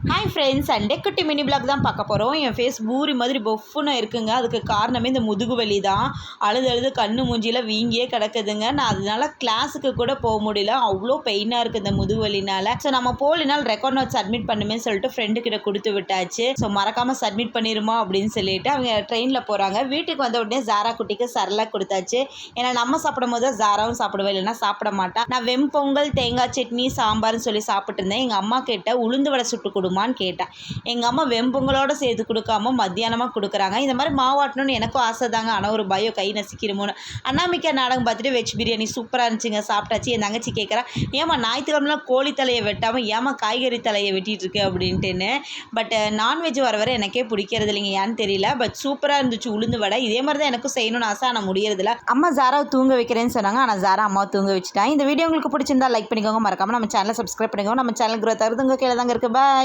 Hi friends, Sunday குட்டி mini black தான் பார்க்க போகிறோம். என் ஃபேஸ் பூரி மாதிரி பொஃப்னு இருக்குங்க. அதுக்கு காரணமே இந்த முதுகு வலி தான். அழுது கண்ணு மூஞ்சியில் வீங்கியே கிடக்குதுங்க. நான் அதனால கிளாஸுக்கு கூட போக முடியல, அவ்வளோ பெயினாக இருக்குது இந்த முதுகு வலினால. ஸோ நம்ம போலினால் ரெக்கார்ட் நோட் சப்மிட் பண்ணுமே சொல்லிட்டு ஃப்ரெண்டு கிட்ட கொடுத்து விட்டாச்சு. ஸோ மறக்காமல் சப்மிட் பண்ணிடுமா அப்படின்னு சொல்லிட்டு அவங்க ட்ரெயினில் போகிறாங்க. வீட்டுக்கு வந்த உடனே ஜாரா குட்டிக்கு சரலாக கொடுத்தாச்சு. ஏன்னா நம்ம சாப்பிடும் போது ஜாராவும் சாப்பிடுவேன், இல்லைன்னா சாப்பிட மாட்டா. நான் வெண்பொங்கல், தேங்காய் சட்னி, சாம்பார்னு சொல்லி சாப்பிட்டு இருந்தேன். எங்கள் அம்மா கிட்ட உளுந்து வடை சுட்டு கொடுமான்னு கேட்டேன். எங்கள் அம்மா வெண்பொங்கலோடு சேர்த்து கொடுக்காம மத்தியானமாக கொடுக்குறாங்க. இந்த மாதிரி மாவாட்டணும்னு எனக்கும் ஆசை தாங்க. ஆனால் ஒரு பயம், கை நசிக்கிறமோன்னு. அண்ணாமிக்கா நாடகம் பார்த்துட்டு வெஜ் பிரியாணி சூப்பராக இருந்துச்சுங்க, சாப்பிட்டாச்சு. என் தங்கச்சி கேட்குறா, ஏமா ஞாயிற்றுக்கிழமெலாம் கோழி தலையை வெட்டாமல் ஏமா காய்கறி தலையை வெட்டிகிட்டு இருக்கு அப்படின்ட்டுன்னு. பட் நான்வெஜ் வர வர எனக்கே பிடிக்கிறது இல்லைங்க, ஏன்னு தெரியல. பட் சூப்பராக இருந்துச்சு உளுந்து வடை. இதே மாதிரி தான் எனக்கும் செய்யணும்னு ஆசை, ஆனால் முடியறதில்ல. அம்மா ஜாராவை தூங்க வைக்கிறேன்னு சொன்னாங்க, ஆனால் ஜாரா அம்மாவை தூங்க வச்சுட்டான். இந்த வீடியோ உங்களுக்கு பிடிச்சிருந்தா லைக் பண்ணிக்கோங்க, மறக்காமல் நம்ம சேனலை சப்ஸ்கிரைப் பண்ணிக்கோங்க. நம்ம சேனல் growth ஆகுறது உங்கள் கீழே தாங்க இருக்குது. பாய்.